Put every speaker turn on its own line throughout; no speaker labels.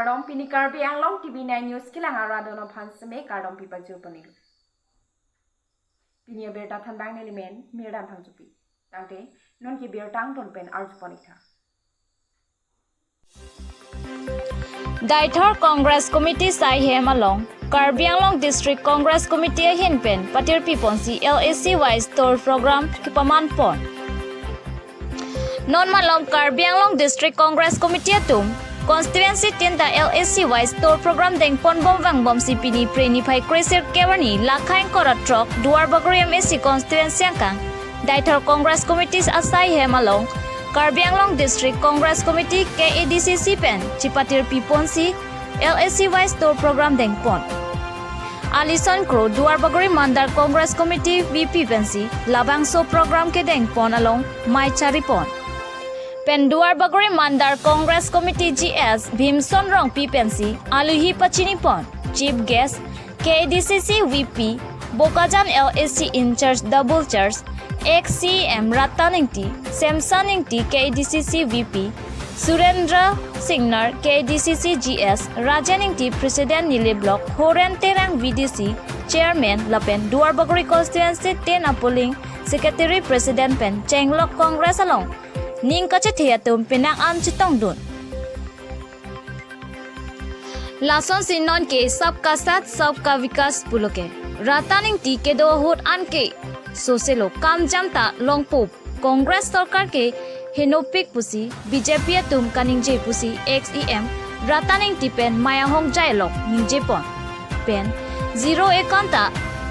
Kardom pini Karbi Anglong TV9 News kilang aradono phansme kardom pipaju panil. Pini berta thandang nelimen mirdam phangjupi. Tangte non ki bertang tonpen arju panikha.
Daithor Congress Committee sai hem along Karbi Anglong District Congress Committee hinpen patir piponsi LAC wise tour program kipaman pon. Non malom Karbi Anglong District Congress Committee atum constituency tinta LAC wise tour program deng pon bomwang bom CPD preni phai cresir kewani lakhain korat trok duar bagori MSC constituency angkang Daithor Congress Committee asai hem along Karbi Anglong District Congress Committee KADCC pen cipatir piponsi LAC wise tour program deng pon. Alison Crow duar bagori mandar Congress Committee VP pensi labang so program ke deng pon along mai charipon. Penduar bagori mandar Congress Committee GS Bhimson Rong P pensi aluhi pachini pon chief guest KADCC VP Bokajan LAC in charge double charge XCM Rataningti Samsaningti KADCC VP Surendra Singnar KADCC GS Rajaningti President Nile Block Horen Terang VDC Chairman Lapen Duar Bagori Constituency 10 Polling Secretary President Pen Chenglok Congress along Ning kachetheatum pinang am chitong dun. Lason sinon ke सबका साथ सबका विकास पुलोके रातानिंग T के दो हुट आन के सोसेलो काम जमता लोंगपो कांग्रेस सरकार के हेनोपिक पुसी बीजेपी तुम कनिंजे पुसी XEM रातानिंग टी पेन माया होंग जायलोक निंजे पन पेन 0 एकंता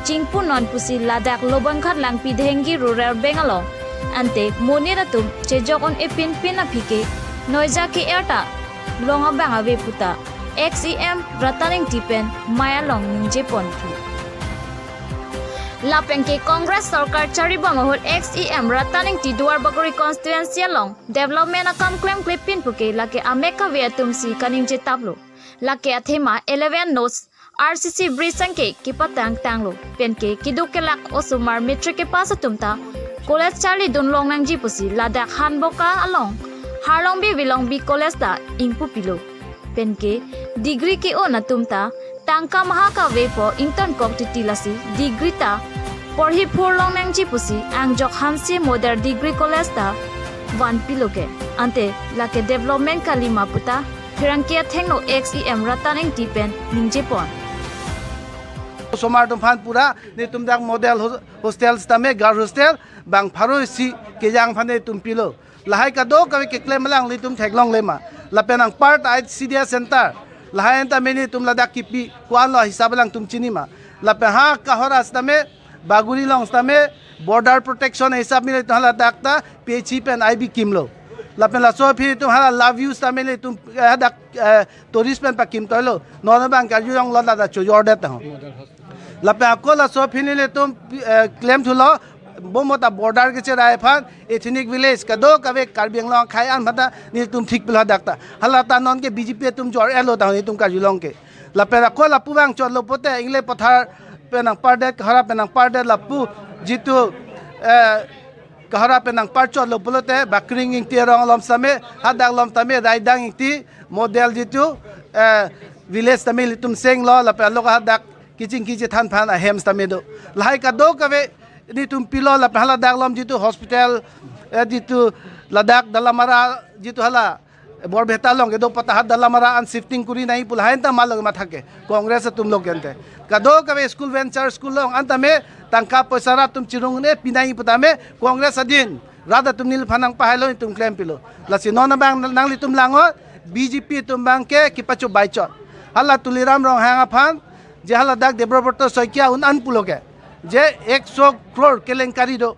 चिंगपु नॉन पुसी लादाक लोबंखर लांगपी धेंगी रूरल बेंगलों ante monira tum chejok on epin pina phike noija ki erta longa banga ve puta XEM rataning tipen maya long ningje ponthi lapeng ke congress sarkar chariba mahol XEM rataning ti duar bagori constituency long development akam claim clipin puke lake ameka ve tumsi kaningje tablo lake athema 11 notes RCC bridge sanke ki patang tanglo penke kiduke lak osumar metric ke pasatumta College Charlie Dunlong nang jipusi ladak hanboka along harlong bi wilong bi college da ingpu pilo penke degree ke ona tumta tangka mahaka vepo intern kok titilasi degree ta porhi phurlong nang jipusi angjok hansi modern degree college da one piloke ante lake development kalima puta phirangkia thengno XEM rataning tipen ningjepon
Somar tumfan pura ni tumdak model hostel stame gar hostel bang pharo si ke jang phane tumpilo lahai ka do ka ke klem lang li tum theklong lema la penang part I CDS center lahai enta meni tum ladak kipi kwan lo hisab lang tum chini ma la pe ha ka hora stame baguri long stame border protection hisab mile to hala dakta PH pen IB kimlo la pen la so phi tum hala love you stame le tum dak tourist pen pa kim toilo no bang ka yong lo da cho jorda ta la pe akola so phi le tum claim thulo bomota border ke cherai phan ethnic village ka do ka ve Karbi Anglong khai an bata ni tum thik pila dakta halata non ke BJP tum jor elo ta ni tum ka julong ke la pera ko la puwang chot lo pote ingle pothar penang pardet hara penang pardet la pu jitu kahara penang parchot lo polote bakring ing tirong lom same hadak lom tame raidang ing ti model jitu village tamil tum seng lo la pe lo ka hadak kiching kiche than phan a hems tame do lai ka do ka ve ni tum pilo la hala daglam jitu hospital jitu ladak dalamara jitu hala bor beta long do patah dalamara an shifting kuri nai pulhain ta malog ma thake congress tum log gente kado ka school venture school long antame tangka poisara tum chirung ne pinai putame congress adin rada tum nil phanang pahailo tum claim pilo la sinona bang nangli tum lango BJP tum bang ke kipachu baichot hala tuliram rong hanga phan je hala dak debroborto soikia un an puloke जे 100 करोड़ केलेंकारी दो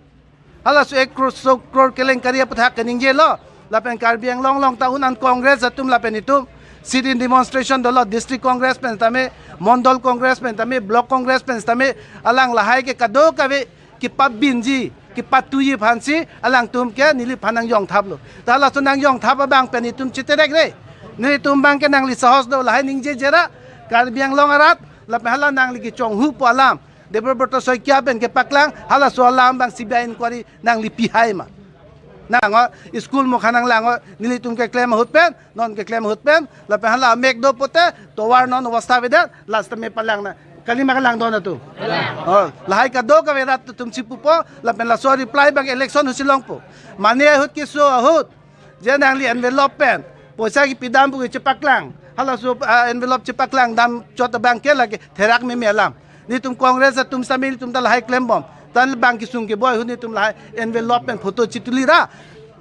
हाला सो 100 करोड़ केलेंकारी पथा कनिंजे लो लापेन Karbi Anglong long ta unan Congress तुम लापेन तुम sit in demonstration dolo district congress pen tame mondol congress pen tame block congress pen tame alang lahai ke kado kawe ki pabinji ki patuyi phansi alang tum ke nili phanang yong thaplo tala sunang yong thapa bang pen tum chiterek re ni tum bang ke nang li sahos do lahai ningje jera Karbi Anglong arat lape hala nang li ki chong hu po alam Deborah Soikia ben ke paklang hala so alam bang CBI inquiry nang lipi hai ma Nango school mo kanang lango nili tum ke claim hut pen non ke claim hut pen la pe hala mek do pote to war non wasta vedat last me palang na kalima kalang do na tu lahai ka do ka vedat tum sipu po la pen la so reply bang election husilong po mane hut ki so hut je nang li envelope pen poisa ki pidam bu cepak lang hala so envelope cepak lang dam chota bang ke la ke therak me melam ni tum congress tum samil tum dal high claim bom tan bang ki sung ke boy huni tum la envelope pen photo chituli ra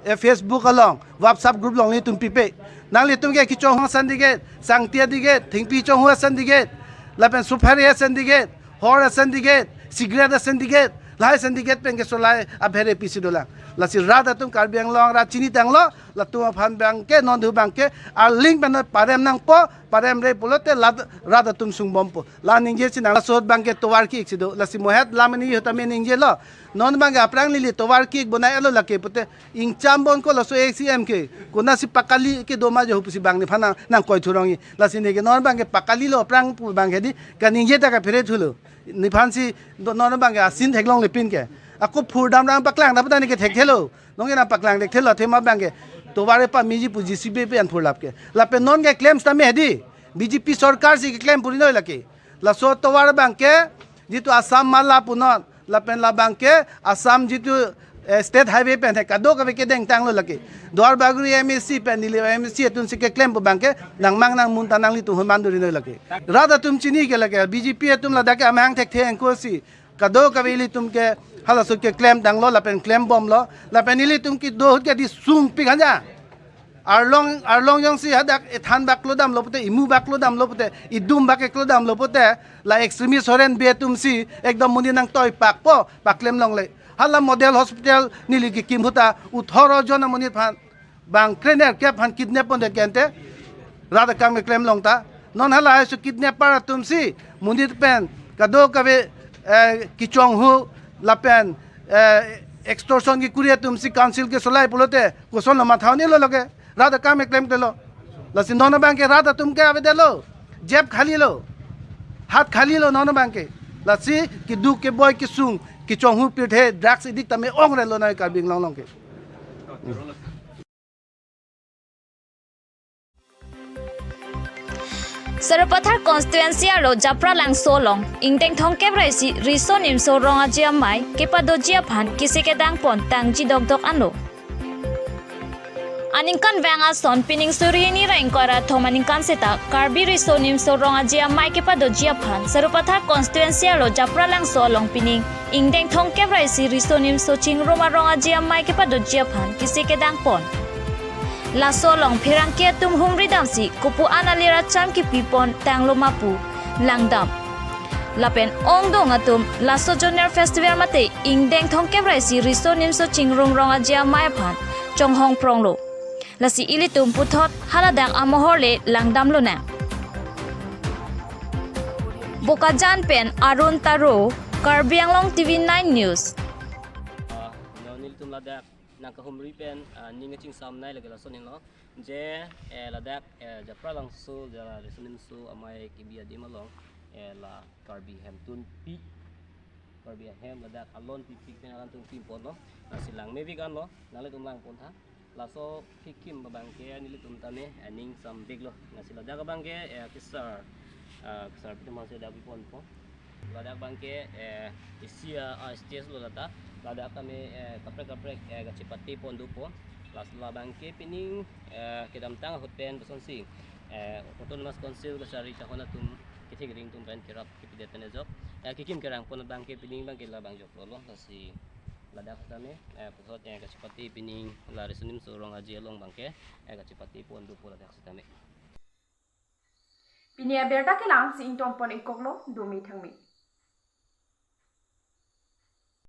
Facebook along WhatsApp group long ni tum pipe nang li tum ke ki chong san dige sang tia dige thing pi chong hu san dige la pen supari san dige hor san dige cigarette san dige lai san dige pen ke so lai a bhere pi sidola la si rada tum kar biang long ra chini tang lo la tu phan bang ke non du bang ke a link pen parem nang po parem re pulote rada tum sung bom po la ningje sin la sot bang ke towar ki sido la si mohet la mani hota me ningje lo non bang aprang lili towar ki bonai alo la ke pute ing chambon ko la so ACM ke kuna si pakali ke doma je hupusi bang ni phana nang koi thurongi la si ne ke non bang ke pakali lo aprang pu bang ke di ka ningje ta ka phere thulo ni phan si non bang ke asin theklong le pin ke aku phurdam rang paklang na pata ni ke thekthelo nonge na paklang thekthelo thema bang ke toware pa miji pu GCB pe an phurlap ke la pe non ke claims ta me hedi BJP सरकार से claim पूरी नहीं लगे ला सो तोवार bank के जितु आसाम माला पुनः ला pen ला bank के आसाम जितु स्टेट हाईवे पे है कदो कभी के देंग टांग लो लगे द्वार बागुरी MSC पे नीले MSC तुम से के क्लेम बैंक के नंग मांग नंग मुंता नंग ली तुम मांदुरी नहीं लगे राधा तुम चीनी के लगे BJP है तुम लदा के अमांग थे अंको सी कदो कभी ली तुम के हला सो के क्लेम टांग लो ला पेन क्लेम बम लो ला पेन ली तुम की दो के दी सूंग पिघंजा arlong yang si hadak ethan baklo dam lopote imu baklo dam lopote idum baklo dam lopote la extremist horen betum si ekdom muni nang toy pak po paklem long le hala model hospital nili ki kim huta 18 jon muni phan bang trainer ke phan kidnap on de kente rada kam claim long ta non hala su kidnap para tum si muni pen kado kabe ki chong hu la pen extortion की कुरिया तुमसी council के सोलाई पुलोते कोसन नमा थावनी लो लगे राधा काम में claim देलो लसिन दोनों bank के राधा तुम के आवे देलो जेब खाली लो हाथ खाली लो दोनों बैंक के लसी कि दू के बॉय की सुंग कि चोंगहु पीठे ड्रग्स इदिक तमे ओंग रे लो ना कर बिंग लोंग के
Sarapathar constituency aro japra lang solong ingteng thong kebrai si riso nim so ronga jia mai kepa do jia phan kisi ke dang pon tang ji dok dok ano aningkan wanga son pining suri ni rain kora thomaningkan seta karbi riso nim so ronga jia mai kepa do jia phan Sarapathar constituency aro japra lang solong pining ingteng thong kebrai si riso nim so ching roma ronga jia mai kepa do jia phan kisi ke dang pon la solong phirang ke tum humri dam si kupu analira cham ki pipon tanglo mapu langdam lapen ong dong atum la so junior festival mate ingdeng thong kebrai si riso nim so chingrong ronga jia mai phan chonghong pronglo la si ilitum puthot haladang amohorle langdam lo na bokajan pen arun taro Karbianglong TV9 news
nil tum ladak nang kahumri pen ninga ching sam nai lagala sonin lo je ladak japra lang so jala resunin so amai kibia di malong la karbi hem tun pi karbi hem ladak alon pi pi pen alan tung pin pon lo silang mevi kan lo nale tum lang pon tha la so fikim babang ke nili tum tame ning sam big lo nasi ladak bang ke kisar pi masih ada pon po ladak bang ke isia stage lo lata lada kami kaprek gacipati pondu po las labang ke pining kedam tang hoten besonsi autonomous council kasari tahona tum kitigring tum pen kirap kipideten jok kikim kerang pon bang ke pining bang ke labang jok lo si lada kami pusat gacipati pining la resunim sorong aji long bang ke gacipati pondu po lada kami
pinia berta ke lang si intong pon ikoklo dumi thangmi